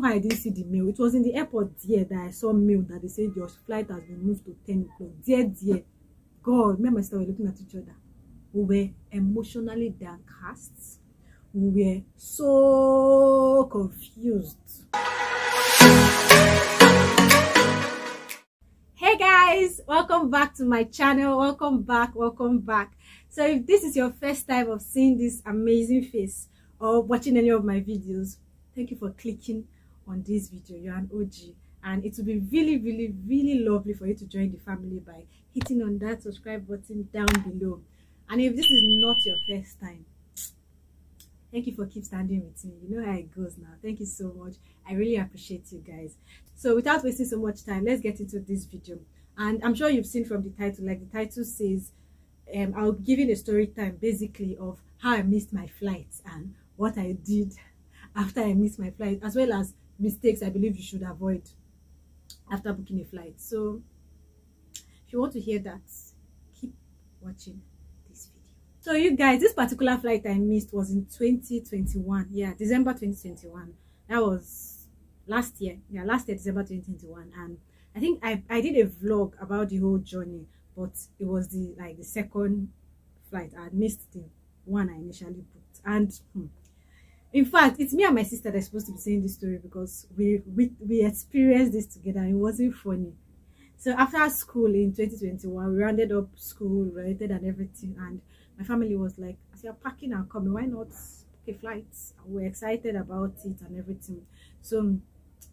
somehow I didn't see the mail. It was in the airport there that I saw mail that they said your flight has been moved to 10 o'clock. Dear. God, me and my sister were looking at each other. We were emotionally downcast. We were so confused. Hey guys, welcome back to my channel. Welcome back. So if this is your first time of seeing this amazing face or watching any of my videos, thank you for clicking on this video. You're an OG, and it will be really lovely for you to join the family by hitting on that subscribe button down below. And if this is not your first time, thank you for keep standing with me. You know how it goes now. Thank you so much. I really appreciate you guys. So without wasting so much time, let's get into this video. And I'm sure you've seen from the title, like the title says, I'll give you a story time basically of how I missed my flight and what I did after I missed my flight, as well as mistakes I believe you should avoid after booking a flight. So if you want to hear that, keep watching this video. So you guys, this particular flight I missed was in 2021. Yeah, December 2021. That was last year. Yeah, last year, December 2021. And I think I did a vlog about the whole journey, but it was the second flight. I had missed the one I initially booked. And in fact, it's me and my sister that's supposed to be saying this story, because we experienced this together. It wasn't funny. So after school in 2021, we rounded up school, related and everything, and my family was like, as you're packing and coming, why not book a flight? And we're excited about it and everything. So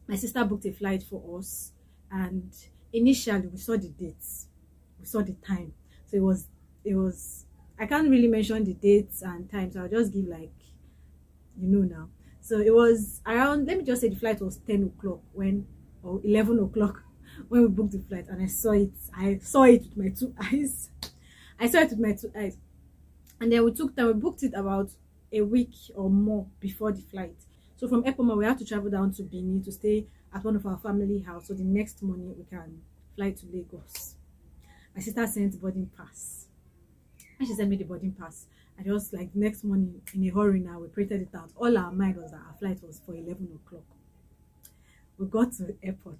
my sister booked a flight for us, and initially we saw the dates, we saw the time. So it was I can't really mention the dates and times, so I'll just give now. So it was around, let me just say the flight was 10 o'clock or 11 o'clock when we booked the flight, and I saw it with my two eyes. And then we booked it about a week or more before the flight. So from Epoma, we had to travel down to Benin to stay at one of our family house, so the next morning we can fly to Lagos. My sister sent boarding pass. And she sent me the boarding pass, I just next morning in a hurry now, we printed it out. All our mind was that our flight was for 11 o'clock. We got to the airport.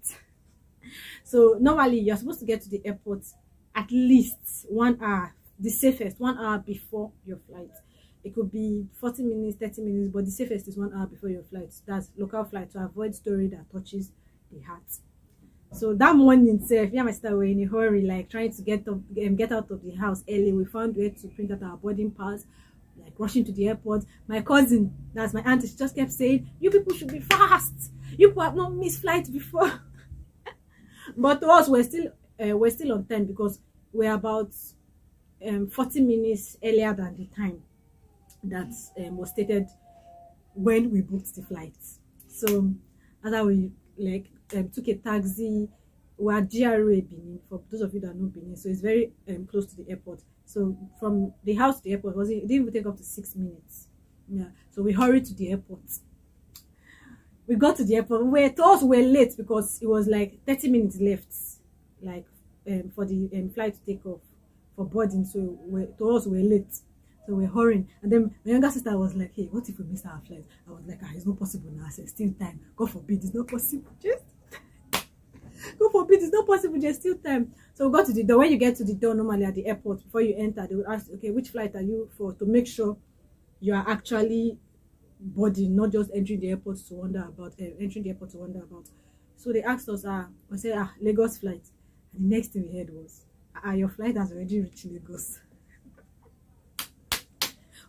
So normally you're supposed to get to the airport at least 1 hour, the safest 1 hour before your flight. It could be 40 minutes, 30 minutes, but the safest is 1 hour before your flight. That's local flight, to avoid story that touches the heart. So that morning itself, me and my sister were in a hurry, trying to get out of the house early. We found where to print out our boarding pass, rushing to the airport. My cousin, that's my auntie, she just kept saying, "You people should be fast. You people have not missed flights before." But to us, we're still on time, because we're about 40 minutes earlier than the time that was stated when we booked the flights. So after we took a taxi, we are GRA Benin, for those of you that know Benin, so it's very close to the airport. So from the house to the airport, it didn't even take up to 6 minutes. Yeah, so we hurried to the airport. We got to the airport. To us, we were late, because it was 30 minutes left, for the flight to take off for boarding. So to us, we were late. So we're hurrying, and then my younger sister was like, "Hey, what if we miss our flight?" I was like, "It's not possible now. I said, still time. God forbid, it's not possible. God forbid, it's not possible. There's still time." So we got to the door. When you get to the door, normally at the airport, before you enter, they will ask, "Okay, which flight are you for?" To make sure you are actually boarding, not just entering the airport to wonder about. So they asked us, we said, Lagos flight. And the next thing we heard was, your flight has already reached Lagos.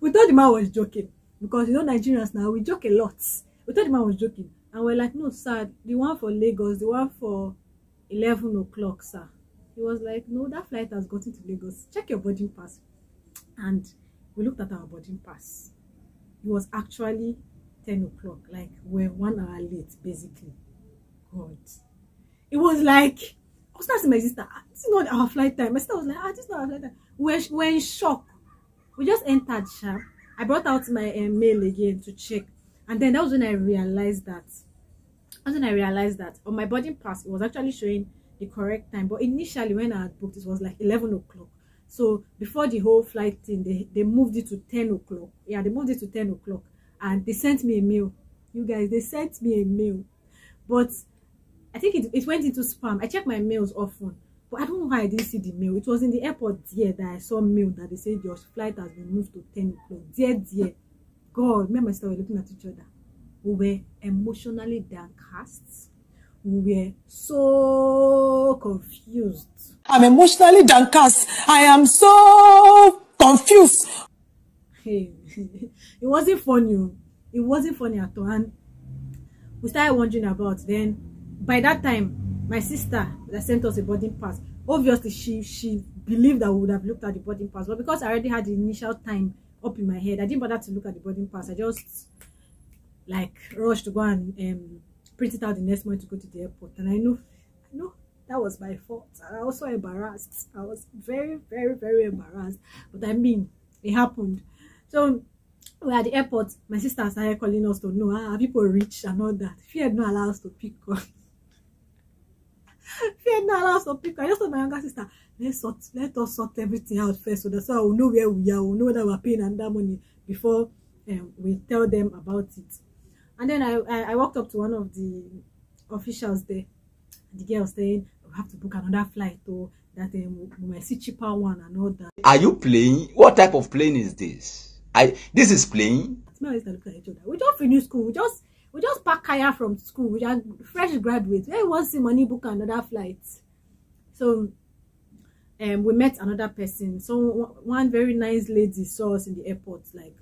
We thought the man was joking, because Nigerians now, we joke a lot. We thought the man was joking, and we're like, "No, sir, the one for Lagos, the one for 11 o'clock, sir." He was like, "No, that flight has gotten to Lagos. Check your boarding pass." And we looked at our boarding pass. It was actually 10 o'clock. We're 1 hour late, basically. God. It was I was asking my sister, "This is not our flight time." My sister was like, "This is not our flight time." We're in shock. We just entered sharp. I brought out my mail again to check, and then that was when I realized that on my boarding pass it was actually showing the correct time, but initially when I had booked it was 11 o'clock. So before the whole flight thing, they moved it to 10 o'clock. Yeah, they moved it to 10 o'clock, and they sent me a mail. You guys, they sent me a mail but I think it went into spam. I check my mails often, but I don't know why I didn't see the mail. It was in the airport there that I saw mail that they said your flight has been moved to 10 o'clock. Dear. God, me and my sister were looking at each other. We were emotionally downcast. We were so confused. I'm emotionally downcast. I am so confused. Hey, it wasn't funny. It wasn't funny at all. And we started wondering about. Then by that time, my sister that sent us a boarding pass, obviously she believed that we would have looked at the boarding pass, but because I already had the initial time up in my head, I didn't bother to look at the boarding pass. I just like rushed to go and print it out the next morning to go to the airport. And I know that was my fault. I was so embarrassed. I was very, very, very embarrassed. But I mean, it happened. So we were at the airport. My sister started calling us to know people reached and all that. Fear not allow us to pick up. Fear not allow us to pick up. I just told my younger sister, let us sort everything out first, so that's how we'll know where we are. We'll know that we're paying under money before we tell them about it. And then I walked up to one of the officials there. The girl was saying, we have to book another flight, or that we might see cheaper one and all that. Are you playing? What type of plane is this? This is playing. We just finished school. We just pack kaya from school. We are fresh graduates. We want to see money book another flight. So we met another person. So one very nice lady saw us in the airport, like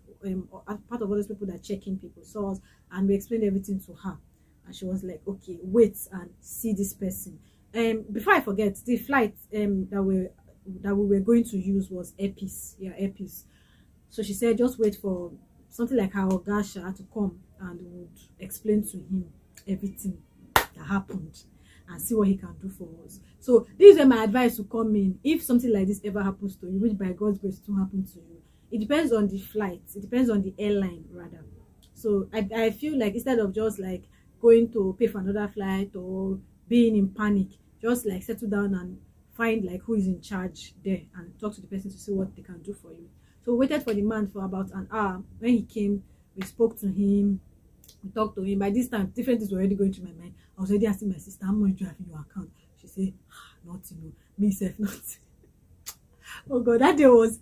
part of all those people that check in people saw us, and we explained everything to her. And she was like, okay, wait and see this person. Before I forget, the flight that we were going to use was Airpeace. Yeah, Airpeace. So she said, just wait for something like her Ogasha to come and would explain to him everything that happened and see what he can do for us. So this is where my advice will come in. If something like this ever happens to you, which by God's grace will happen to you, it depends on the flight. It depends on the airline rather. So I feel like instead of just like going to pay for another flight or being in panic, just like settle down and find like who is in charge there and talk to the person to see what they can do for you. So we waited for the man for about an hour. When he came, we spoke to him, we talked to him. By this time, different things were already going through my mind. I was already asking my sister, how much do you have in your account? She said, nothing, me self, nothing. Oh God, that day was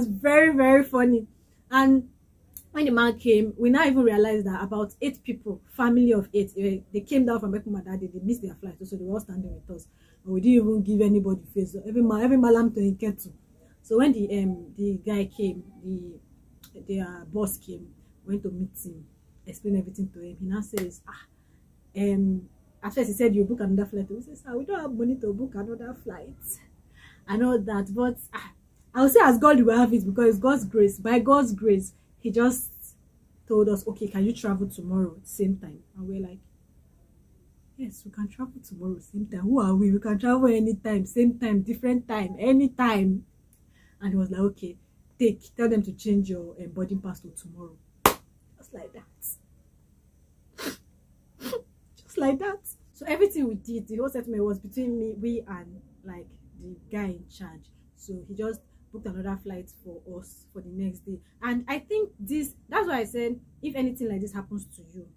very, very funny. And when the man came, we now even realized that about 8 people, family of 8, they came down from Ekuma that day. They missed their flight, so they were all standing with us. And we didn't even give anybody face. So every malam to Nketu. So when the guy came, the boss came, went to meet him, explain everything to him. He now says, at first he said, you book another flight. We said, we don't have money to book another flight and all that. But I would say as God will have it, because it's God's grace. By God's grace, he just told us, okay, can you travel tomorrow at the same time? And we're like, yes, we can travel tomorrow same time. Who are we? We can travel anytime, same time, different time, anytime. And he was like, okay, tell them to change your boarding pass to tomorrow. Just like that. Just like that. So everything we did, the whole settlement was between we and like the guy in charge. So he just booked another flight for us for the next day. And I think that's why I said, if anything like this happens to you,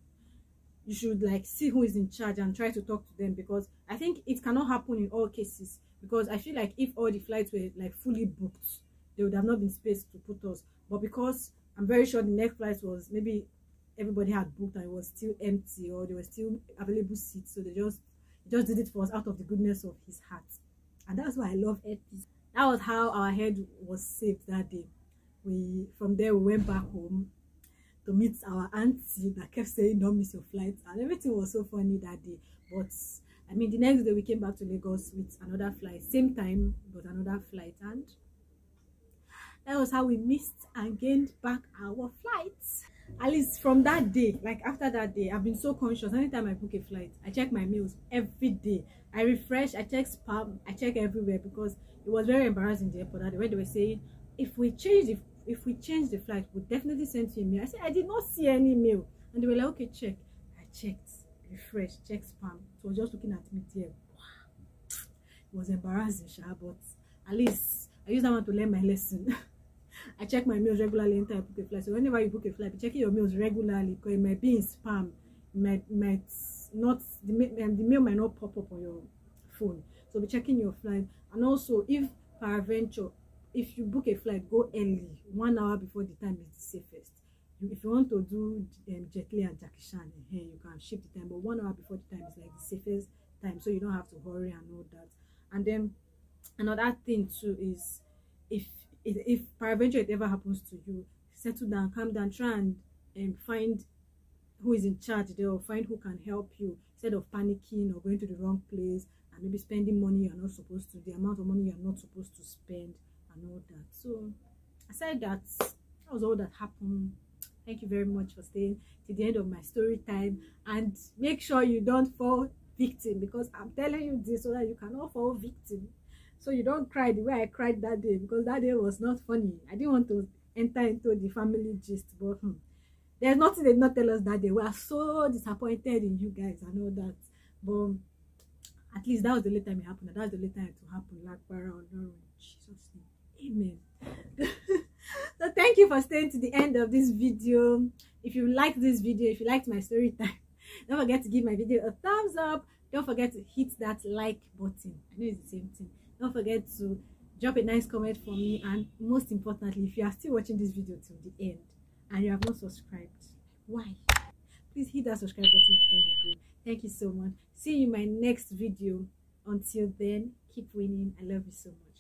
you should like see who is in charge and try to talk to them, because I think it cannot happen in all cases. Because I feel like if all the flights were like fully booked, there would have not been space to put us. But because I'm very sure the next flight was maybe everybody had booked and it was still empty, or there were still available seats, so they just did it for us out of the goodness of his heart. And that's why I love Airpeace. That was how our head was saved that day. From there we went back home to meet our auntie that kept saying don't miss your flight, and everything was so funny that day. But I mean, the next day we came back to Lagos with another flight, same time but another flight, and that was how we missed and gained back our flights. At least from that day, like after that day, I've been so conscious. Anytime I book a flight, I check my mails every day. I refresh, I check spam, I check everywhere, because it was very embarrassing the airport that day when they were saying if we change the flight, we'll definitely send you a mail. I said I did not see any mail, and they were like, okay, check. I checked, refresh, check spam. So I was just looking at me there. Wow. It was embarrassing, but at least I used that one to learn my lesson. I check my mails regularly anytime I book a flight. So whenever you book a flight, be checking your mails regularly, because it might be in spam, it might not the mail might not pop up on your phone. So be checking your flight. And also, if peradventure, if you book a flight, go early, 1 hour before the time is the safest. If you want to do Jet Li and Jackie Chan, you can shift the time, but 1 hour before the time is like the safest time, so you don't have to hurry and all that. And then another thing too is, if peradventure it ever happens to you, settle down, calm down, try and find who is in charge there, or find who can help you, instead of panicking or going to the wrong place and maybe spending money you're not supposed to, the amount of money you're not supposed to spend and all that. So aside that was all that happened. Thank you very much for staying to the end of my story time, and make sure you don't fall victim, because I'm telling you this so that you cannot fall victim, so you don't cry the way I cried that day, because that day was not funny. I didn't want to enter into the family gist, but there's nothing they did not tell us that day. We are so disappointed in you guys and all that, but at least that was the last time it happened. That was the last time it will happen. Like around Jesus' name, amen. So thank you for staying to the end of this video. If you like this video, if you liked my story time, don't forget to give my video a thumbs up. Don't forget to hit that like button. I know it's the same thing. Don't forget to drop a nice comment for me, and most importantly, if you are still watching this video till the end and you have not subscribed, why? Please hit that subscribe button before you go. Thank you so much. See you in my next video. Until then, keep winning. I love you so much.